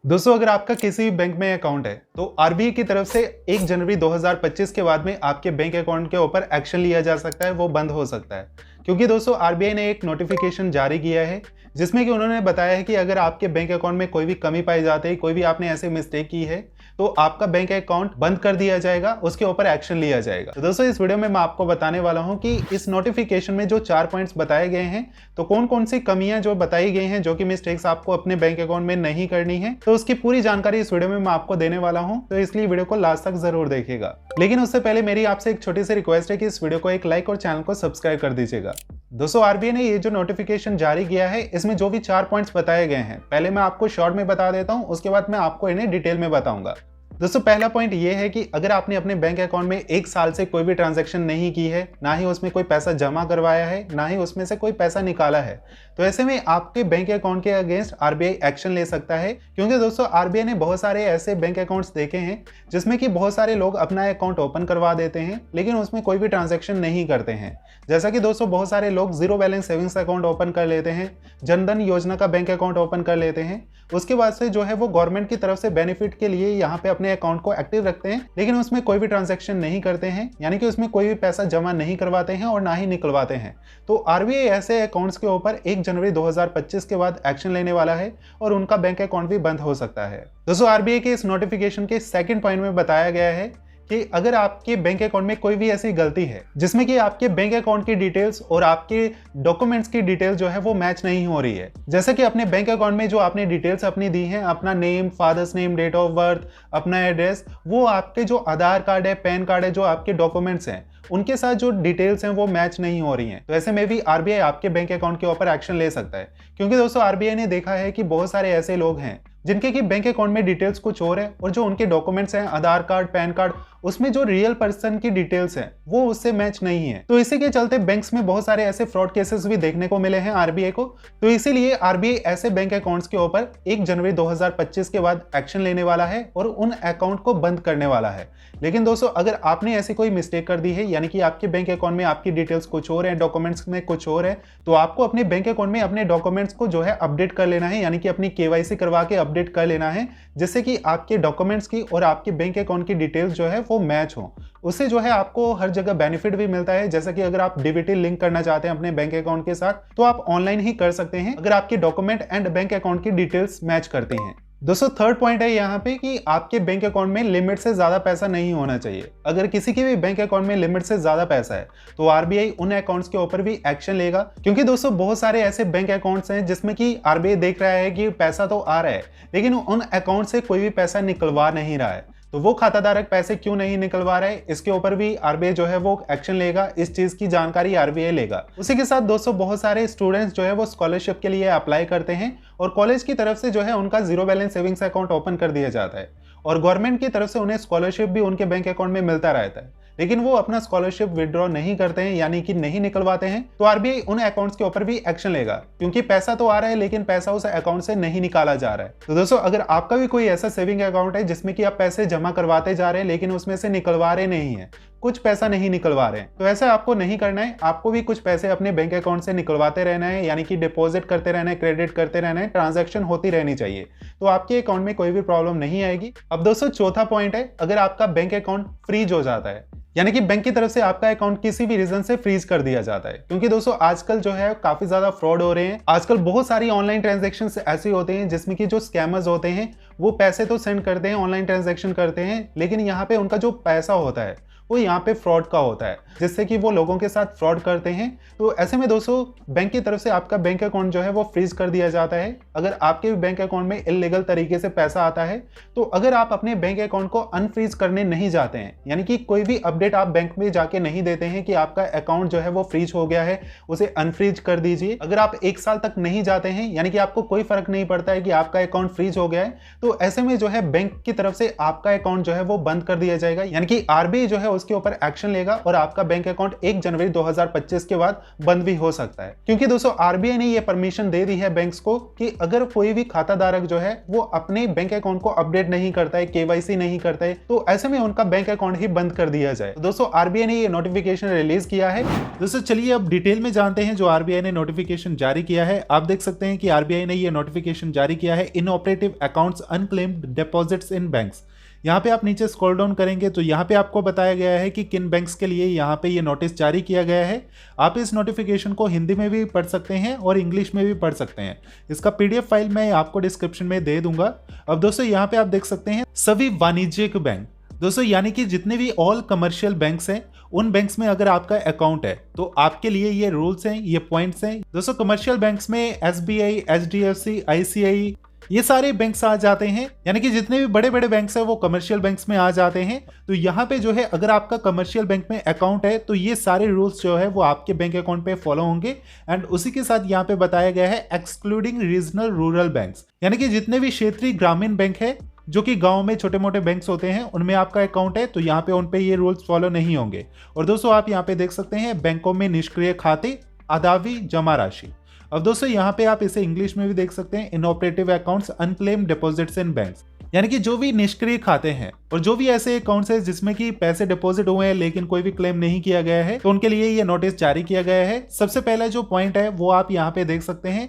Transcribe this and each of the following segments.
दोस्तों, अगर आपका किसी भी बैंक में अकाउंट है तो आरबीआई की तरफ से 1 जनवरी 2025 के बाद में आपके बैंक अकाउंट के ऊपर एक्शन लिया जा सकता है, वो बंद हो सकता है। क्योंकि दोस्तों आरबीआई ने एक नोटिफिकेशन जारी किया है जिसमें कि उन्होंने बताया है कि अगर आपके बैंक अकाउंट में कोई भी कमी पाई जाती है, कोई भी आपने ऐसे मिस्टेक की है, तो आपका बैंक अकाउंट बंद कर दिया जाएगा, उसके ऊपर एक्शन लिया जाएगा। तो दोस्तों इस वीडियो में मैं आपको बताने वाला हूं कि इस नोटिफिकेशन में जो 4 पॉइंट्स बताए गए हैं, तो कौन कौन सी कमियां जो बताई गई हैं, जो कि मिस्टेक्स आपको अपने बैंक अकाउंट में नहीं करनी है, तो उसकी पूरी जानकारी इस वीडियो में मैं आपको देने वाला हूं। तो इसलिए वीडियो को लास्ट तक जरूर देखिएगा। लेकिन उससे पहले मेरी आपसे एक छोटी सी रिक्वेस्ट है कि इस वीडियो को एक लाइक और चैनल को सब्सक्राइब कर दीजिएगा। दोस्तों आरबीआई ने ये जो नोटिफिकेशन जारी किया है, इसमें जो भी 4 पॉइंट्स बताए गए हैं, पहले मैं आपको शॉर्ट में बता देता हूं, उसके बाद मैं आपको इन्हें डिटेल में बताऊंगा। दोस्तों पहला पॉइंट ये है कि अगर आपने अपने बैंक अकाउंट में 1 साल से कोई भी ट्रांजैक्शन नहीं की है, ना ही उसमें कोई पैसा जमा करवाया है, ना ही उसमें से कोई पैसा निकाला है, तो ऐसे में आपके बैंक अकाउंट के अगेंस्ट आरबीआई एक्शन ले सकता है। क्योंकि दोस्तों आरबीआई ने बहुत सारे ऐसे बैंक अकाउंट्स देखे हैं जिसमें कि बहुत सारे लोग अपना अकाउंट ओपन करवा देते हैं लेकिन उसमें कोई भी ट्रांजैक्शन नहीं करते हैं। जैसा कि दोस्तों बहुत सारे लोग zero balance savings account open कर लेते हैं, जनधन योजना का बैंक अकाउंट ओपन कर लेते हैं, उसके बाद से जो है वो गवर्नमेंट की तरफ से बेनिफिट के लिए यहाँ पे अपने अकाउंट को एक्टिव रखते हैं, लेकिन उसमें कोई भी ट्रांजैक्शन नहीं करते हैं, यानी कि उसमें कोई भी पैसा जमा नहीं करवाते हैं और ना ही निकलवाते हैं। तो आरबीआई ऐसे अकाउंट्स के ऊपर 1 जनवरी 2025 के बाद एक्शन लेने वाला है और उनका बैंक अकाउंट भी बंद हो सकता है। दोस्तों आरबीआई के इस नोटिफिकेशन के सेकंड पॉइंट में बताया गया है कि अगर आपके बैंक अकाउंट में कोई भी ऐसी गलती है जिसमें कि आपके बैंक अकाउंट की डिटेल्स और आपके डॉक्यूमेंट्स की डिटेल्स जो है वो मैच नहीं हो रही है, जैसे कि अपने बैंक अकाउंट में जो आपने डिटेल्स अपनी दी हैं, अपना name, father's name, date of birth, अपना एड्रेस, वो आपके जो आधार कार्ड है, पैन कार्ड है, जो आपके डॉक्यूमेंट्स हैं, उनके साथ जो डिटेल्स हैं वो मैच नहीं हो रही हैं। तो ऐसे में भी आरबीआई आपके बैंक अकाउंट के ऊपर एक्शन ले सकता है। क्योंकि दोस्तों आरबीआई ने देखा है कि बहुत सारे ऐसे लोग हैं जिनके की बैंक अकाउंट में डिटेल्स कुछ और है और जो उनके डॉक्यूमेंट्स हैं, आधार कार्ड, पैन कार्ड, उसमें जो रियल पर्सन की डिटेल्स हैं वो उससे मैच नहीं है। तो इसी के चलते बैंक्स में बहुत सारे ऐसे फ्रॉड केसेस भी देखने को मिले हैं आरबीआई को। तो इसीलिए आरबीआई ऐसे बैंक अकाउंट्स के ऊपर 1 जनवरी 2025 के बाद एक्शन लेने वाला है और उन अकाउंट को बंद करने वाला है। लेकिन दोस्तों अगर आपने ऐसी कोई मिस्टेक कर दी है, यानी कि आपके बैंक अकाउंट में आपकी डिटेल्स कुछ और है, डॉक्यूमेंट्स में कुछ और है, तो आपको अपने बैंक अकाउंट में अपने डॉक्यूमेंट्स को जो है अपडेट कर लेना है, यानी कि अपनी केवाईसी करवा के अपडेट कर लेना है, जिससे कि आपके डॉक्यूमेंट्स की और आपके बैंक अकाउंट की डिटेल्स जो है वो मैच हो। उससे जो है आपको हर जगह बेनिफिट भी मिलता है, जैसा कि अगर आप डीबीटी लिंक करना चाहते हैं अपने बैंक अकाउंट के साथ तो आप ऑनलाइन ही कर सकते हैं अगर आपके डॉक्यूमेंट एंड बैंक अकाउंट की डिटेल्स मैच करती हैं। दोस्तों थर्ड पॉइंट है यहाँ पे कि आपके बैंक अकाउंट में लिमिट से ज्यादा पैसा नहीं होना चाहिए। अगर किसी के भी बैंक अकाउंट में लिमिट से ज्यादा पैसा है तो आरबीआई उन अकाउंट्स के ऊपर भी एक्शन लेगा। क्योंकि दोस्तों बहुत सारे ऐसे बैंक अकाउंट्स हैं जिसमें कि आरबीआई देख रहा है कि पैसा तो आ रहा है लेकिन उन अकाउंट से कोई भी पैसा निकलवा नहीं रहा है, तो वो खाताधारक पैसे क्यों नहीं निकलवा रहे, इसके ऊपर भी आरबीआई जो है वो एक्शन लेगा। इस चीज की जानकारी आरबीआई लेगा। उसी के साथ दोस्तों बहुत सारे स्टूडेंट्स जो है वो स्कॉलरशिप के लिए अप्लाई करते हैं और कॉलेज की तरफ से जो है उनका zero balance savings account open कर दिया जाता है और गवर्नमेंट की तरफ से उन्हें स्कॉलरशिप भी उनके बैंक अकाउंट में मिलता रहता है, लेकिन वो अपना स्कॉलरशिप विड्रॉ नहीं करते हैं, यानी कि नहीं निकलवाते हैं। तो आरबीआई उन अकाउंट्स के ऊपर भी एक्शन लेगा, क्योंकि पैसा तो आ रहा है लेकिन पैसा उस अकाउंट से नहीं निकाला जा रहा है। तो दोस्तों अगर आपका भी कोई ऐसा सेविंग अकाउंट है जिसमें कि आप पैसे जमा करवाते जा रहे हैं लेकिन उसमें से निकलवा रहे नहीं है, कुछ पैसा नहीं निकलवा रहे हैं, तो ऐसा आपको नहीं करना है। आपको भी कुछ पैसे अपने बैंक अकाउंट से निकलवाते रहना है, यानी कि डिपॉजिट करते रहना है, क्रेडिट करते रहना है, ट्रांजैक्शन होती रहनी चाहिए, तो आपके अकाउंट में कोई भी प्रॉब्लम नहीं आएगी। अब दोस्तों चौथा पॉइंट है, अगर आपका बैंक अकाउंट फ्रीज हो जाता है, यानी कि बैंक की तरफ से आपका अकाउंट किसी भी रीजन से फ्रीज कर दिया जाता है। क्योंकि दोस्तों आजकल जो है काफी ज्यादा फ्रॉड हो रहे हैं। आजकल बहुत सारी ऑनलाइन ट्रांजैक्शंस ऐसी होते हैं जिसमें कि जो स्कैमर्स होते हैं वो पैसे तो सेंड करते हैं, ऑनलाइन ट्रांजैक्शन करते हैं, लेकिन यहाँ पे उनका जो पैसा होता है वो यहाँ पे फ्रॉड का होता है, जिससे कि वो लोगों के साथ फ्रॉड करते हैं। तो ऐसे में दोस्तों बैंक की तरफ से आपका बैंक अकाउंट जो है वो फ्रीज कर दिया जाता है अगर आपके बैंक अकाउंट में इलीगल तरीके से पैसा आता है। तो अगर आप अपने बैंक अकाउंट को अनफ्रीज करने नहीं जाते हैं, यानी कि कोई भी अपडेट आप बैंक में जाके नहीं देते हैं कि आपका अकाउंट जो है वो फ्रीज हो गया है, उसे अनफ्रीज कर दीजिए। अगर आप 1 साल तक नहीं जाते हैं, यानी कि आपको कोई फर्क नहीं पड़ता है कि आपका अकाउंट फ्रीज हो गया है, तो ऐसे में जो है बैंक की तरफ से आपका अकाउंट जो है वो बंद कर दिया जाएगा, यानी कि आरबीआई जो है उसके ऊपर एक्शन लेगा और आपका बैंक अकाउंट 1 जनवरी 2025 के बाद बंद भी हो सकता है। क्योंकि दोस्तों आरबीआई ने ये परमिशन दे दी है बैंक्स को कि अगर कोई भी खाता धारक जो है वो अपने बैंक अकाउंट को अपडेट नहीं करता है, केवाईसी नहीं करता है, तो ऐसे में उनका बैंक अकाउंट ही बंद कर दिया जाए। तो दोस्तों आरबीआई ने ये नोटिफिकेशन रिलीज किया है। दोस्तों चलिए अब डिटेल में जानते हैं जो आरबीआई ने नोटिफिकेशन जारी किया है। आप देख सकते हैं कि आरबीआई ने ये नोटिफिकेशन जारी किया है, inoperative accounts unclaimed deposits in banks. यहाँ पे आप नीचे स्क्रॉल डाउन करेंगे तो यहाँ पे आपको बताया गया है कि किन बैंक्स के लिए यहाँ पे ये नोटिस जारी किया गया है। आप इस नोटिफिकेशन को हिंदी में भी पढ़ सकते हैं और इंग्लिश में भी पढ़ सकते हैं। इसका पीडीएफ फाइल मैं आपको डिस्क्रिप्शन में दे दूंगा। अब दोस्तों यहाँ पे आप देख सकते हैं सभी वाणिज्यिक बैंक, दोस्तों यानी कि जितने भी ऑल कमर्शियल बैंक्स हैं उन बैंक्स में अगर आपका अकाउंट है तो आपके लिए ये रूल्स हैं, ये पॉइंट्स हैं। दोस्तों कमर्शियल बैंक्स में एसबीआई, एचडीएफसी, आईसीआई, ये सारे बैंक्स आ जाते हैं, यानी कि जितने भी बड़े बड़े बैंक्स हैं वो कमर्शियल बैंक्स में आ जाते हैं। तो यहाँ पे जो है अगर आपका कमर्शियल बैंक में अकाउंट है तो ये सारे रूल्स जो है वो आपके बैंक अकाउंट पे फॉलो होंगे। एंड उसी के साथ यहाँ पे बताया गया है एक्सक्लूडिंग रीजनल रूरल बैंक्स, यानी कि जितने भी क्षेत्रीय ग्रामीण बैंक है जो कि गांव में छोटे मोटे बैंक्स होते हैं उनमें आपका अकाउंट है तो यहाँ पे उन पे ये रूल्स फॉलो नहीं होंगे। और दोस्तों आप यहाँ पे देख सकते हैं बैंकों में निष्क्रिय खाते, आधावी जमा राशि। अब दोस्तों यहाँ पे आप इसे इंग्लिश में भी देख सकते हैं, inoperative accounts unclaimed deposits in banks, यानी कि जो भी निष्क्रिय खाते हैं और जो भी ऐसे अकाउंट्स हैं जिसमें कि पैसे डिपॉजिट हुए हैं लेकिन कोई भी क्लेम नहीं किया गया है तो उनके लिए ये नोटिस जारी किया गया है। सबसे पहला जो पॉइंट है वो आप यहाँ पे देख सकते हैं,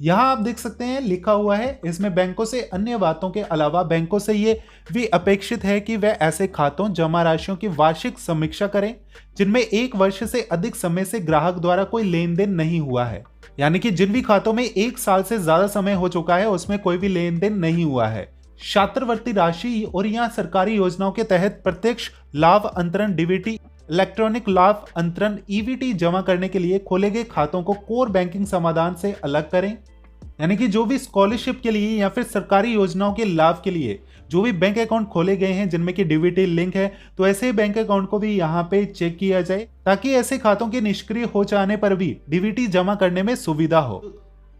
यहाँ आप देख सकते हैं लिखा हुआ है इसमें बैंकों से अन्य बातों के अलावा बैंकों से ये भी अपेक्षित है कि वह ऐसे खातों जमा राशियों की वार्षिक समीक्षा करें जिनमें 1 वर्ष से अधिक समय से ग्राहक द्वारा कोई लेन देन नहीं हुआ है, यानी कि जिन भी खातों में 1 साल से ज्यादा समय हो चुका है उसमें कोई भी लेन देन नहीं हुआ है। छात्रवृत्ति राशि और यहाँ सरकारी योजनाओं के तहत प्रत्यक्ष लाभ अंतरण डीबीटी, इलेक्ट्रॉनिक लाभ अंतरण ईवीटी जमा करने के लिए खोले गए खातों को कोर बैंकिंग समाधान से अलग करें, यानी कि जो भी स्कॉलरशिप के लिए या फिर सरकारी योजनाओं के लाभ के लिए जो भी बैंक अकाउंट खोले गए हैं जिनमें कि डीबीटी लिंक है तो ऐसे बैंक अकाउंट को भी यहाँ पे चेक किया जाए ताकि ऐसे खातों के निष्क्रिय हो जाने पर भी डीबीटी जमा करने में सुविधा हो।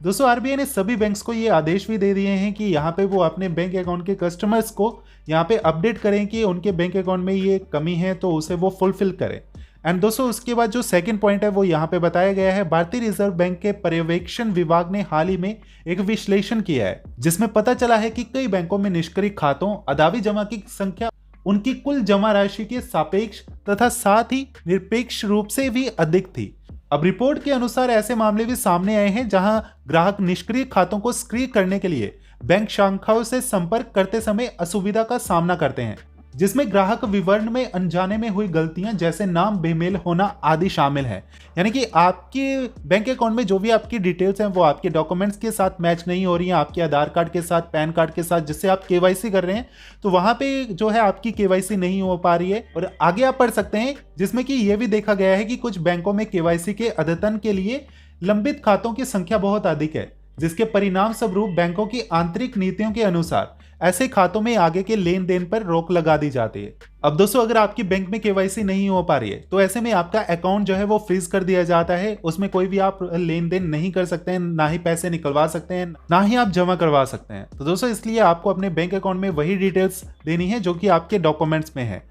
दोस्तों आरबीआई ने सभी बैंक्स को ये आदेश भी दे दिए हैं कि यहाँ पे वो अपने बैंक अकाउंट के कस्टमर्स को यहाँ पे अपडेट करें कि उनके बैंक अकाउंट में ये कमी है तो उसे वो फुलफिल करें। एंड दोस्तों उसके बाद जो सेकंड पॉइंट है वो यहाँ पे बताया गया है, भारतीय रिजर्व बैंक के पर्यवेक्षण विभाग ने हाल ही में एक विश्लेषण किया है जिसमें पता चला है कि कई बैंकों में निष्क्रिय खातों अदावी जमा की संख्या उनकी कुल जमा राशि के सापेक्ष तथा साथ ही निरपेक्ष रूप से भी अधिक थी। अब रिपोर्ट के अनुसार ऐसे मामले भी सामने आए हैं जहां ग्राहक निष्क्रिय खातों को सक्रिय करने के लिए बैंक शाखाओं से संपर्क करते समय असुविधा का सामना करते हैं, जिसमें ग्राहक विवरण में अनजाने में हुई गलतियां जैसे नाम बेमेल होना आदि शामिल है, यानी कि आपके बैंक अकाउंट में जो भी आपकी डिटेल्स हैं वो आपके डॉक्यूमेंट्स के साथ मैच नहीं हो रही हैं, आपके आधार कार्ड के साथ, पैन कार्ड के साथ, जिससे आप केवाईसी कर रहे हैं तो वहां पे जो है आपकी केवाईसी नहीं हो पा रही है। और आगे आप पढ़ सकते हैं जिसमें कि यह भी देखा गया है कि कुछ बैंकों में केवाईसी के अद्यतन के लिए लंबित खातों की संख्या बहुत अधिक है, जिसके परिणाम स्वरूप बैंकों की आंतरिक नीतियों के अनुसार ऐसे खातों में आगे के लेन देन पर रोक लगा दी जाती है। अब दोस्तों अगर आपकी बैंक में केवाईसी नहीं हो पा रही है तो ऐसे में आपका अकाउंट जो है वो फ्रीज कर दिया जाता है, उसमें कोई भी आप लेन देन नहीं कर सकते हैं, ना ही पैसे निकलवा सकते हैं, ना ही आप जमा करवा सकते हैं। तो दोस्तों इसलिए आपको अपने बैंक अकाउंट में वही डिटेल्स देनी है जो कि आपके डॉक्यूमेंट्स में है।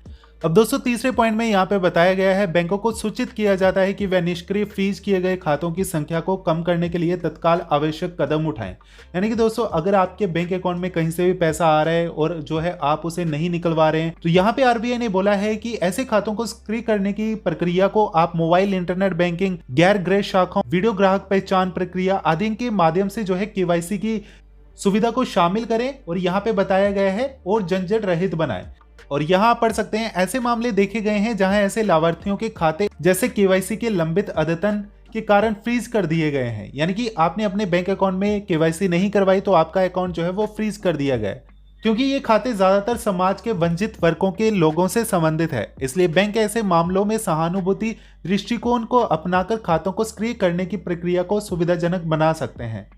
अब दोस्तों तीसरे पॉइंट में यहाँ पे बताया गया है, बैंकों को सूचित किया जाता है कि वह निष्क्रिय फ्रीज किए गए खातों की संख्या को कम करने के लिए तत्काल आवश्यक कदम उठाएं। यानी कि दोस्तों अगर आपके बैंक अकाउंट में कहीं से भी पैसा आ रहा है और जो है आप उसे नहीं निकलवा रहे हैं तो यहाँ पे आरबीआई ने बोला है कि ऐसे खातों को सक्रिय करने की प्रक्रिया को आप मोबाइल इंटरनेट बैंकिंग, गैर गृह शाखाओं, वीडियो ग्राहक पहचान प्रक्रिया आदि के माध्यम से जो है केवाईसी की सुविधा को शामिल करें और यहाँ पे बताया गया है और झंझट रहित बनाएं। और यहाँ आप पढ़ सकते हैं ऐसे मामले देखे गए हैं जहां ऐसे लाभार्थियों के खाते जैसे केवाईसी के लंबित अद्यतन के कारण फ्रीज कर दिए गए हैं, यानी कि आपने अपने बैंक अकाउंट में केवाईसी नहीं करवाई तो आपका अकाउंट जो है वो फ्रीज कर दिया गया, क्योंकि ये खाते ज्यादातर समाज के वंचित वर्गों के लोगों से संबंधित है। इसलिए बैंक ऐसे मामलों में सहानुभूति दृष्टिकोण को अपनाकर खातों को सक्रिय करने की प्रक्रिया को सुविधाजनक बना सकते हैं।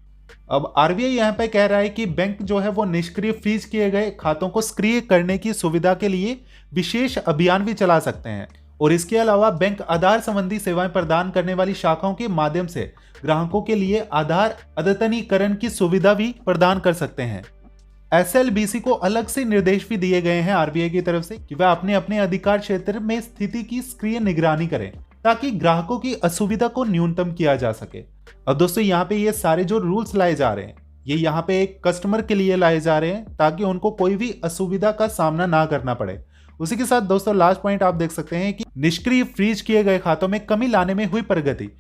अब आरबीआई यहाँ पे कह रहा है कि बैंक जो है वो निष्क्रिय फ्रीज किए गए खातों को सक्रिय करने की सुविधा के लिए विशेष अभियान भी चला सकते हैं और इसके अलावा बैंक आधार संबंधी सेवाएं प्रदान करने वाली शाखाओं के माध्यम से ग्राहकों के लिए आधार अद्यतनीकरण की सुविधा भी प्रदान कर सकते हैं। SLBC को अलग से निर्देश भी दिए गए हैं आरबीआई की तरफ से कि वह अपने अपने अधिकार क्षेत्र में स्थिति की सक्रिय निगरानी करें ताकि ग्राहकों की असुविधा को न्यूनतम किया जा सके। अब दोस्तों यहाँ पे ये सारे जो रूल्स लाए जा रहे हैं ये यहाँ पे एक कस्टमर के लिए लाए जा रहे हैं ताकि उनको कोई भी असुविधा का सामना ना करना पड़े। उसी के साथ दोस्तों लास्ट पॉइंट आप देख सकते हैं कि निष्क्रिय फ्रीज किए गए खातों में कमी लाने में हुई प्रगति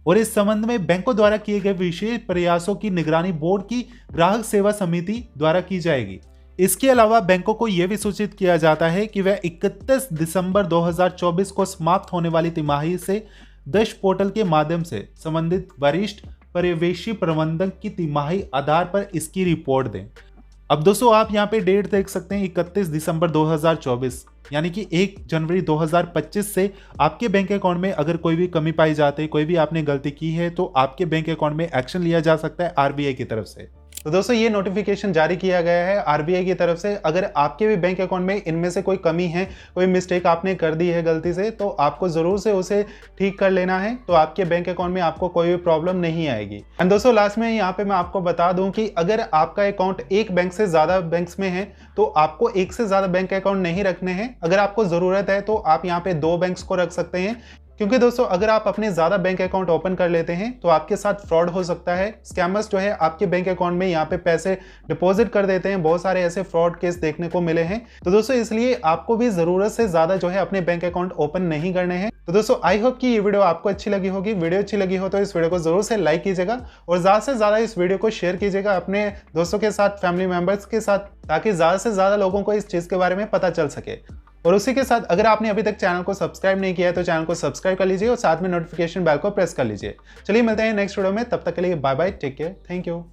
और इस संबंध में बैंकों द्वारा किए गए विशेष प्रयासों की निगरानी बोर्ड की ग्राहक सेवा समिति द्वारा की जाएगी। इसके अलावा बैंकों को यह भी सूचित किया जाता है कि वह 31 दिसंबर 2024 को समाप्त होने वाली तिमाही से दश पोर्टल के माध्यम से संबंधित वरिष्ठ पर्यवेक्षी प्रबंधक की तिमाही आधार पर इसकी रिपोर्ट दें। अब दोस्तों आप यहाँ पे डेट देख सकते हैं 31 दिसंबर 2024 यानी कि 1 जनवरी 2025 से आपके बैंक अकाउंट में अगर कोई भी कमी पाई जाती है, कोई भी आपने गलती की है तो आपके बैंक अकाउंट में एक्शन लिया जा सकता है आरबीआई की तरफ से। तो दोस्तों ये नोटिफिकेशन जारी किया गया है आरबीआई की तरफ से। अगर आपके भी बैंक अकाउंट में इनमें से कोई कमी है, कोई मिस्टेक आपने कर दी है गलती से, तो आपको जरूर से उसे ठीक कर लेना है, तो आपके बैंक अकाउंट में आपको कोई भी प्रॉब्लम नहीं आएगी। एंड दोस्तों लास्ट में यहाँ पे मैं आपको बता दूं कि अगर आपका अकाउंट एक बैंक से ज्यादा बैंक्स में है तो आपको एक से ज्यादा बैंक अकाउंट नहीं रखने हैं। अगर आपको जरूरत है तो आप यहाँ पे 2 बैंक्स को रख सकते हैं, क्योंकि दोस्तों अगर आप अपने ज्यादा बैंक अकाउंट ओपन कर लेते हैं तो आपके साथ फ्रॉड हो सकता है। स्कैमर्स जो है आपके बैंक अकाउंट में यहाँ पे पैसे डिपॉजिट कर देते हैं। बहुत सारे ऐसे फ्रॉड केस देखने को मिले हैं। तो दोस्तों इसलिए आपको भी जरूरत से ज्यादा जो है अपने बैंक अकाउंट ओपन नहीं करने हैं। तो दोस्तों आई होप कि ये वीडियो आपको अच्छी लगी होगी। वीडियो अच्छी लगी हो तो इस वीडियो को जरूर से लाइक कीजिएगा और ज्यादा से ज्यादा इस वीडियो को शेयर कीजिएगा अपने दोस्तों के साथ, फैमिली मेंबर्स के साथ, ताकि ज्यादा से ज्यादा लोगों को इस चीज के बारे में पता चल सके। और उसी के साथ अगर आपने अभी तक चैनल को सब्सक्राइब नहीं किया है तो चैनल को सब्सक्राइब कर लीजिए और साथ में नोटिफिकेशन बेल को प्रेस कर लीजिए। चलिए मिलते हैं नेक्स्ट वीडियो में, तब तक के लिए bye bye, take care, thank you.